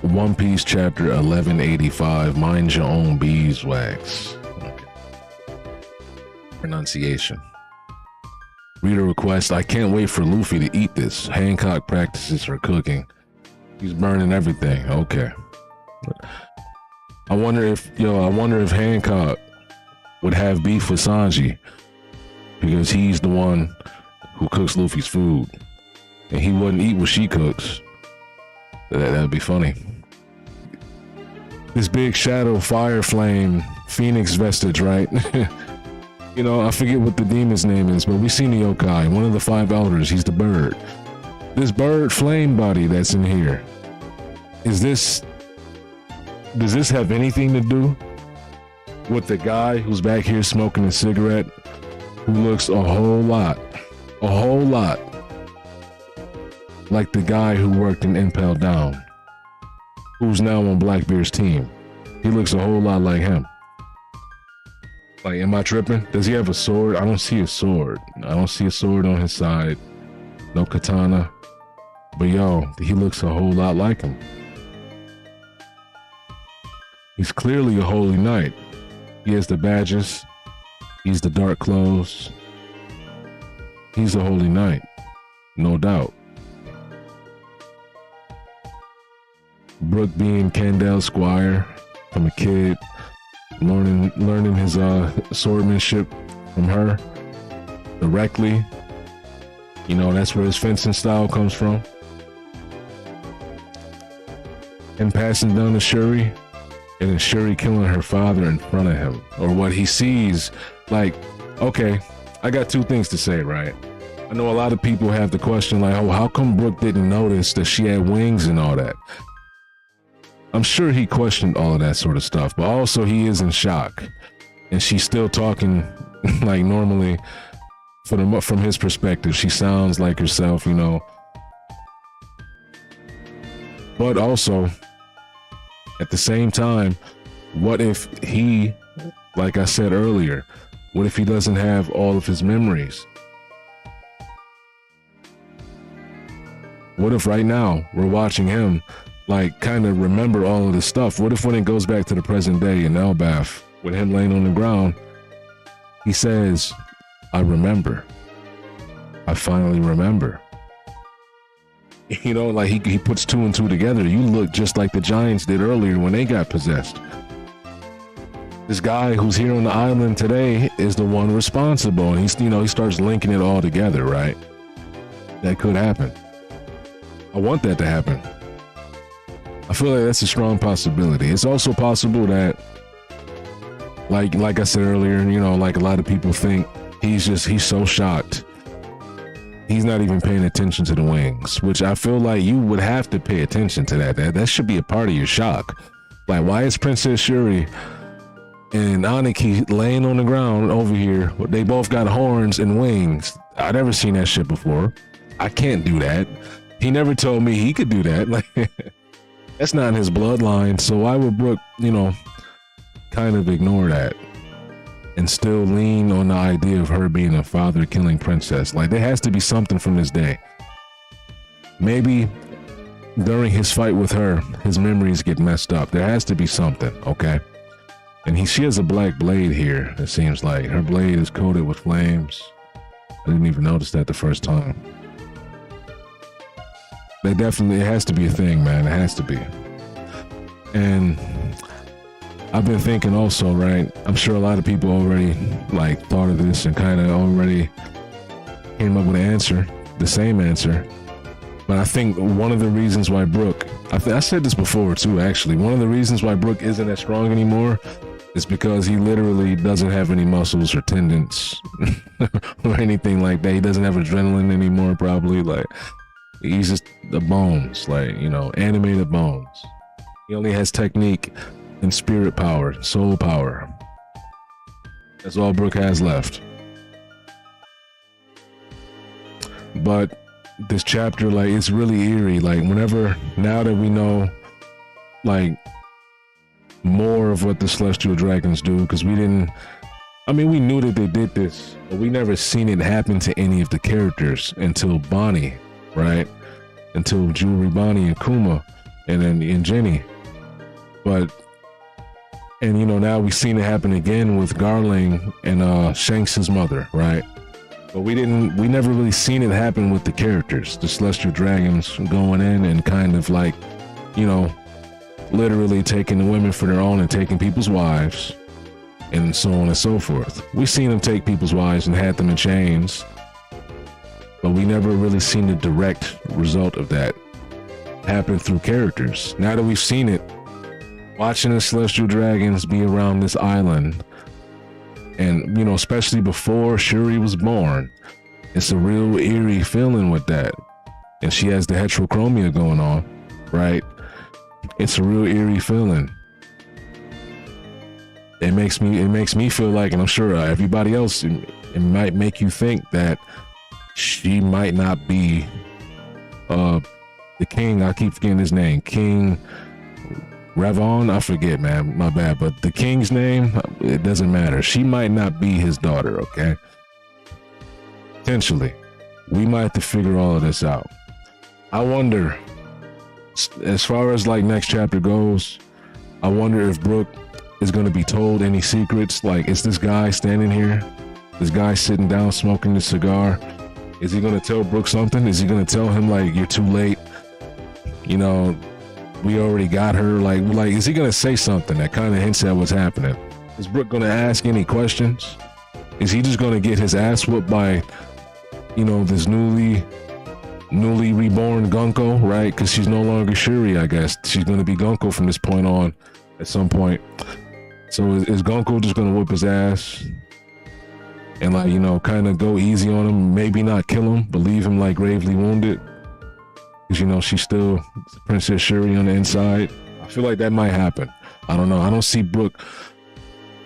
One Piece chapter 1185, mind your own beeswax. Okay. Pronunciation. Reader request, I can't wait for Luffy to eat this. Hancock practices for cooking. He's burning everything. Okay. I wonder if Hancock would have beef with Sanji, because he's the one who cooks Luffy's food, and he wouldn't eat what she cooks. That'd be funny. This big shadow, fire flame, phoenix vestige, right? You know, I forget what the demon's name is, but we seen the yokai, one of the 5 elders. He's the bird. This bird flame body that's in here, does this have anything to do with the guy who's back here smoking a cigarette, who looks a whole lot like the guy who worked in Impel Down, who's now on Blackbeard's team? He looks a whole lot like him. Like, am I tripping? Does he have a sword? I don't see a sword. I don't see a sword on his side. No katana. But yo, he looks a whole lot like him. He's clearly a holy knight. He has the badges. He's the dark clothes. He's a holy knight, no doubt. Brook being Candel's squire from a kid, learning his swordsmanship from her directly. You know, that's where his fencing style comes from. And passing down to Shuri, and then Shuri killing her father in front of him, or what he sees. Like, okay, I got 2 things to say, right? I know a lot of people have the question like, oh, how come Brook didn't notice that she had wings and all that? I'm sure he questioned all of that sort of stuff, but also he is in shock, and she's still talking like normally. From his perspective, she sounds like herself, you know. But also, at the same time, what if he, like I said earlier, what if he doesn't have all of his memories? What if right now we're watching him like kind of remember all of this stuff? What if when it goes back to the present day in Elbaf, with him laying on the ground, he says, I remember. I finally remember. You know, like he puts 2 and 2 together. You look just like the Giants did earlier when they got possessed. This guy who's here on the island today is the one responsible, and he starts linking it all together, right? That could happen. I want that to happen. I feel like that's a strong possibility. It's also possible that, like I said earlier, you know, like a lot of people think, he's so shocked. He's not even paying attention to the wings, which I feel like you would have to pay attention to that. That should be a part of your shock. Like, why is Princess Shuri and Aniki laying on the ground over here? They both got horns and wings. I've never seen that shit before. I can't do that. He never told me he could do that. Like, that's not in his bloodline. So why would Brook, you know, kind of ignore that and still lean on the idea of her being a father-killing princess? Like, there has to be something from this day. Maybe during his fight with her, his memories get messed up. There has to be something, okay? And she has a black blade here, it seems like. Her blade is coated with flames. I didn't even notice that the first time. It has to be a thing, man. It has to be. And I've been thinking also, right? I'm sure a lot of people already like thought of this and kind of already came up with an answer, the same answer. But I think one of the reasons why Brook, I said this before too, actually, one of the reasons why Brook isn't as strong anymore is because he literally doesn't have any muscles or tendons or anything like that. He doesn't have adrenaline anymore, probably. Like, he's just the bones, like, you know, animated bones. He only has technique and spirit power, soul power. That's all Brook has left. But this chapter, like, it's really eerie. Like, now that we know, like, more of what the Celestial Dragons do, because we knew that they did this, but we never seen it happen to any of the characters until Bonnie, right? Until Jewelry Bonnie and Kuma. and then Jenny. But, and you know, now we've seen it happen again with Garling and Shanks' mother, right? But we never really seen it happen with the characters, the Celestial Dragons going in and kind of like, you know, literally taking the women for their own and taking people's wives and so on and so forth. We've seen them take people's wives and had them in chains, but we never really seen the direct result of that happen through characters. Now that we've seen it, watching the Celestial Dragons be around this island, and, you know, especially before Shuri was born, it's a real eerie feeling with that. And she has the heterochromia going on, right? It's a real eerie feeling. It makes me feel like, and I'm sure everybody else, it might make you think that she might not be the king. I keep forgetting his name. King Ravon, I forget, man, my bad, but the king's name, it doesn't matter. She might not be his daughter, okay? Potentially. We might have to figure all of this out. I wonder, as far as like next chapter goes, I wonder if Brooke is going to be told any secrets. Like, is this guy standing here? This guy sitting down smoking the cigar? Is he going to tell Brooke something? Is he going to tell him, like, you're too late? You know, we already got her. Like, is he going to say something that kind of hints at what's happening? Is Brooke going to ask any questions? Is he just going to get his ass whooped by, you know, this newly reborn Gunko, right? Because she's no longer Shuri, I guess. She's going to be Gunko from this point on at some point. So is Gunko just going to whoop his ass and, like, you know, kind of go easy on him? Maybe not kill him, but leave him, like, gravely wounded? Because, you know, she's still Princess Shuri on the inside. I feel like that might happen. I don't know. I don't see Brooke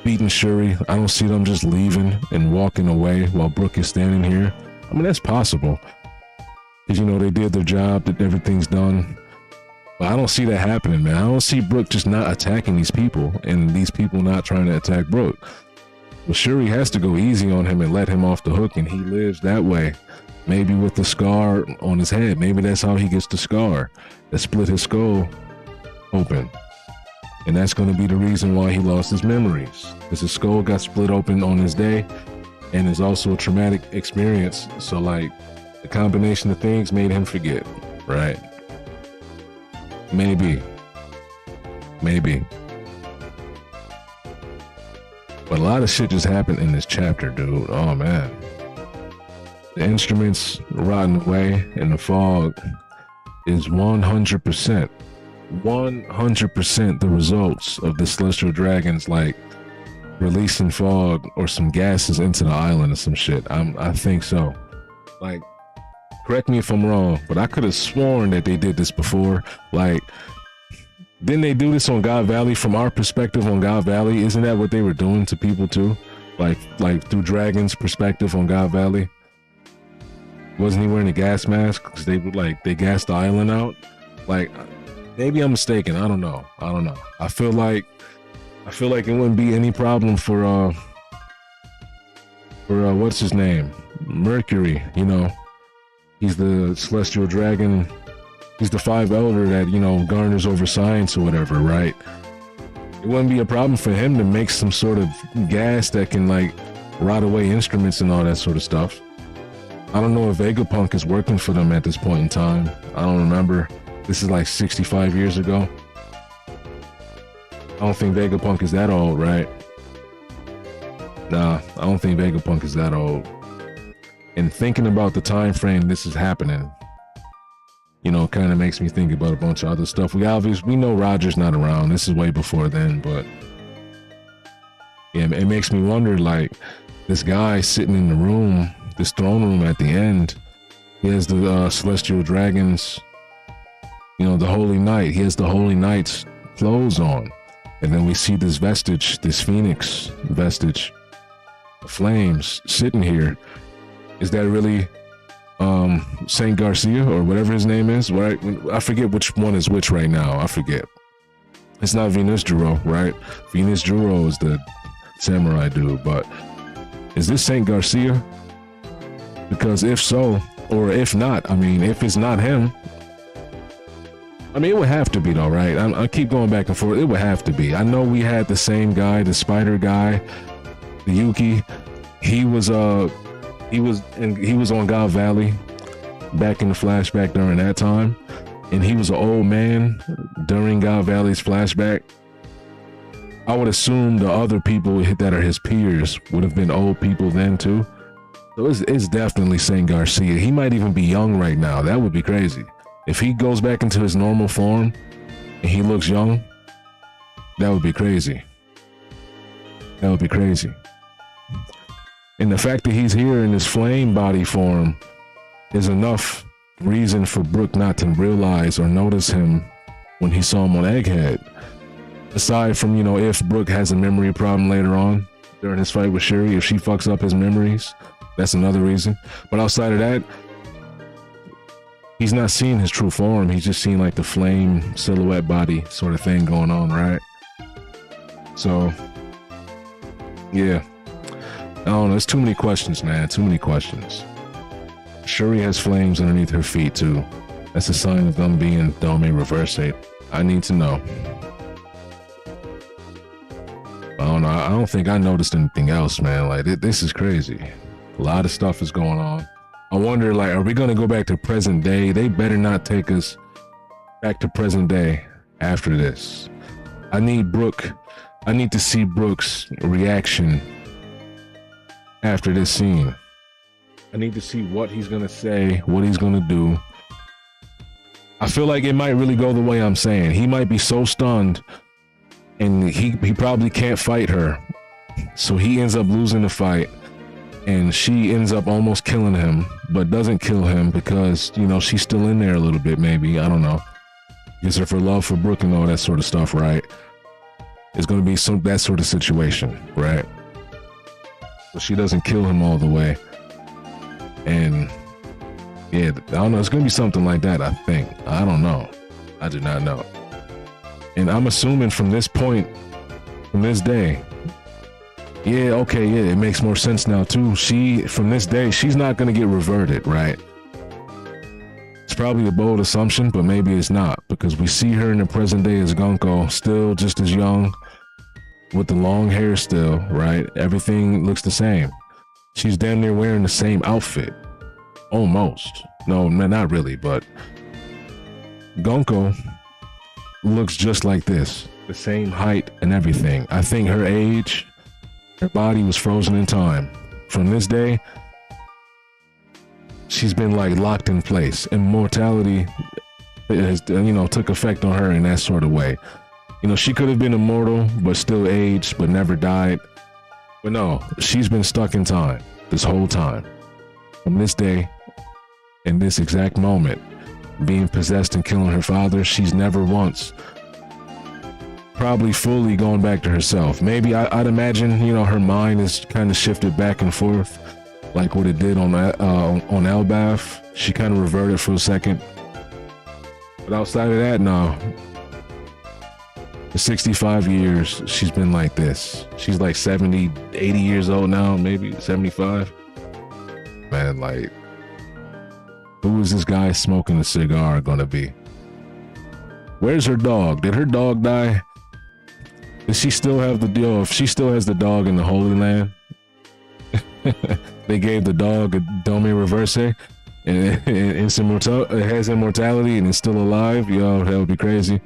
beating Shuri. I don't see them just leaving and walking away while Brooke is standing here. I mean, that's possible. Because, you know, they did their job, that everything's done. But I don't see that happening, man. I don't see Brooke just not attacking these people and these people not trying to attack Brooke. But Shuri has to go easy on him and let him off the hook, and he lives that way. Maybe with the scar on his head. Maybe that's how he gets the scar that split his skull open. And that's going to be the reason why he lost his memories. Because his skull got split open on his day, and it's also a traumatic experience. So, like, the combination of things made him forget, right? Maybe. But a lot of shit just happened in this chapter, dude. Oh, man. The instruments rotting away and the fog is 100% the results of the Celestial Dragons, like, releasing fog or some gases into the island or some shit. I think so. Like, correct me if I'm wrong, but I could have sworn that they did this before. Like, didn't they do this on God Valley? From our perspective on God Valley, isn't that what they were doing to people too? Like through Dragon's perspective on God Valley? Wasn't he wearing a gas mask? Because they would, like, they gassed the island out. Like, maybe I'm mistaken. I don't know. I feel like it wouldn't be any problem for what's his name? Mercury, you know. He's the Celestial Dragon. He's the Five Elder that, you know, garners over science or whatever, right? It wouldn't be a problem for him to make some sort of gas that can, like, rot away instruments and all that sort of stuff. I don't know if Vegapunk is working for them at this point in time. I don't remember. This is like 65 years ago. I don't think Vegapunk is that old, right? Nah, I don't think Vegapunk is that old. And thinking about the time frame this is happening, you know, kind of makes me think about a bunch of other stuff. We know Roger's not around. This is way before then, but yeah, it makes me wonder, like, this guy sitting in the room, this throne room at the end, he has the Celestial Dragons, you know, the Holy Knight. He has the Holy Knight's clothes on. And then we see this vestige, this Phoenix vestige, the flames sitting here. Is that really Saint Garcia or whatever his name is, right? I forget which one is which right now. I forget. It's not Venus Juro, right? Venus Juro is the samurai dude, but is this Saint Garcia? Because if so, or if not, I mean, if it's not him, I mean, it would have to be though, right? I keep going back and forth. It would have to be. I know we had the same guy, the spider guy, the Yuki. He was on God Valley back in the flashback during that time, and he was an old man during God Valley's flashback. I would assume the other people that are his peers would have been old people then too. So it's definitely Saint Garcia. He might even be young right now. That would be crazy. If he goes back into his normal form and he looks young, that would be crazy. That would be crazy. And the fact that he's here in his flame body form is enough reason for Brooke not to realize or notice him when he saw him on Egghead. Aside from, you know, if Brooke has a memory problem later on during his fight with Shuri, if she fucks up his memories, that's another reason. But outside of that, he's not seeing his true form. He's just seeing like the flame silhouette body sort of thing going on, right? So, yeah. I don't know. There's too many questions, man. Too many questions. Shuri has flames underneath her feet, too. That's a sign of them being Dome Reverse. I need to know. I don't know. I don't think I noticed anything else, man. Like, this is crazy. A lot of stuff is going on. I wonder, like, are we going to go back to present day? They better not take us back to present day after this. I need to see Brooke's reaction after this scene. I need to see what he's going to say, what he's going to do. I feel like it might really go the way I'm saying. He might be so stunned and he probably can't fight her. So he ends up losing the fight. And she ends up almost killing him, but doesn't kill him because, you know, she's still in there a little bit, maybe. I don't know. Gives her for love for Brooke and all that sort of stuff, right? It's going to be that sort of situation, right? But she doesn't kill him all the way. And, yeah, I don't know. It's going to be something like that, I think. I don't know. I do not know. And I'm assuming from this point, from this day, yeah, okay, yeah, it makes more sense now too. From this day, she's not gonna get reverted, right? It's probably a bold assumption, but maybe it's not, because we see her in the present day as Gunko, still just as young, with the long hair still, right? Everything looks the same. She's damn near wearing the same outfit. Almost. No, not really, but Gunko looks just like this. The same height and everything. I think her age, her body was frozen in time. From this day, she's been like locked in place. Immortality has, you know, took effect on her in that sort of way. You know, she could have been immortal, but still aged, but never died. But no, she's been stuck in time this whole time. From this day, in this exact moment, being possessed and killing her father, she's never once probably fully going back to herself. Maybe I'd imagine, you know, her mind is kind of shifted back and forth, like what it did on Elbaf. She kind of reverted for a second, but outside of that, no. For 65 years, she's been like this. She's like 70, 80 years old now, maybe 75. Man, like, who is this guy smoking a cigar gonna be? Where's her dog? Did her dog die? Does she still have the deal? If she still has the dog in the Holy Land, they gave the dog a Dome Reverse, and it has immortality and it's still alive. Yo, that would be crazy.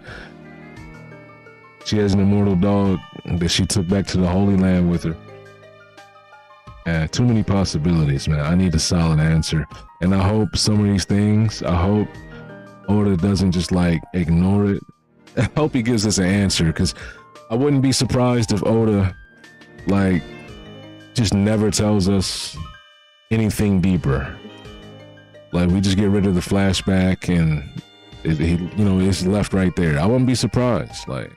She has an immortal dog that she took back to the Holy Land with her. Too many possibilities, man. I need a solid answer. And I hope some of these things, I hope Oda doesn't just like ignore it. I hope he gives us an answer, because I wouldn't be surprised if Oda like just never tells us anything deeper. Like, we just get rid of the flashback and it's left right there. I wouldn't be surprised. Like,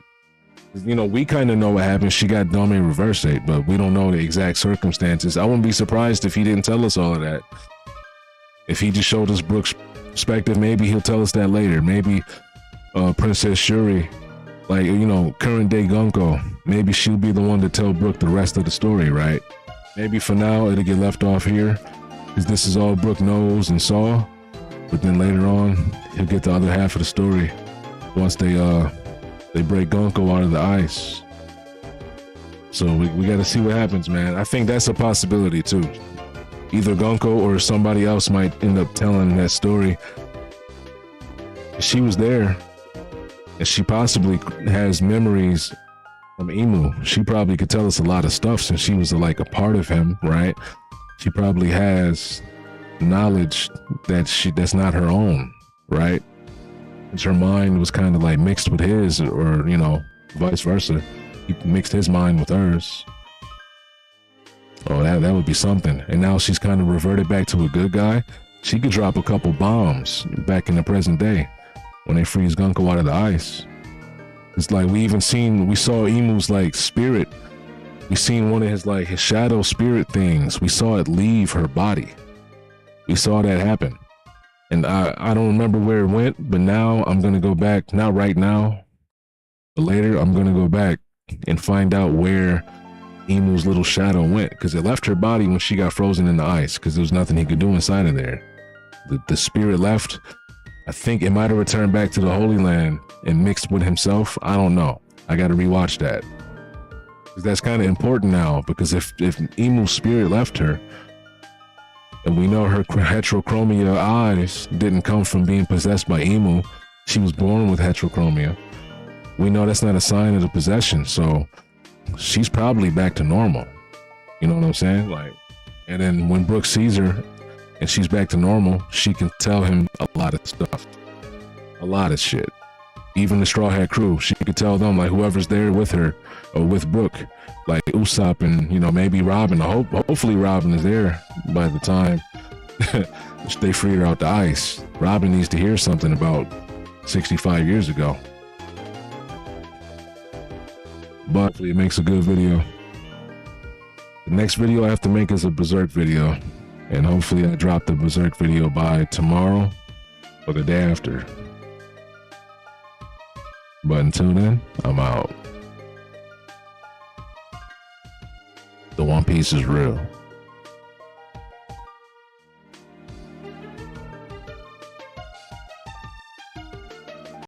you know, we kind of know what happened. She got Dome Reverse, but we don't know the exact circumstances. I wouldn't be surprised if he didn't tell us all of that. If he just showed us Brooke's perspective, maybe he'll tell us that later. Maybe Princess Shuri, like, you know, current day Gunko, maybe she'll be the one to tell Brooke the rest of the story, right? Maybe for now it'll get left off here, because this is all Brooke knows and saw. But then later on, he'll get the other half of the story. once they break Gonko out of the ice. So we got to see what happens, man. I think that's a possibility too. Either Gonko or somebody else might end up telling that story. She was there, and she possibly has memories from Imu. She probably could tell us a lot of stuff since she was like a part of him, right? She probably has knowledge that's not her own, right? Because her mind was kind of like mixed with his, or you know, vice versa. He mixed his mind with hers. Oh, that would be something. And now she's kind of reverted back to a good guy. She could drop a couple bombs back in the present day when they freeze Gonko out of the ice. It's like we saw Imu's like spirit. We seen one of his shadow spirit things. We saw it leave her body. We saw that happen. And I don't remember where it went, but now I'm going to go back, not right now, but later I'm going to go back and find out where Imu's little shadow went, because it left her body when she got frozen in the ice, because there was nothing he could do inside of there. The spirit left. I think it might have returned back to the Holy Land and mixed with himself. I don't know. I got to rewatch that. Because that's kind of important now, because if Imu's spirit left her, and we know her heterochromia eyes didn't come from being possessed by Imu, she was born with heterochromia. We know that's not a sign of the possession, so she's probably back to normal. You know what I'm saying? Like, and then when Brooke sees her and she's back to normal, she can tell him a lot of stuff, a lot of shit. Even the Straw Hat crew, she could tell them, like, whoever's there with her or with Brooke, like Usopp and, you know, maybe Robin. Hopefully Robin is there by the time they free her out the ice. Robin needs to hear something about 65 years ago. But hopefully it makes a good video. The next video I have to make is a Berserk video. And hopefully I drop the Berserk video by tomorrow or the day after. But until then, I'm out. The One Piece is real.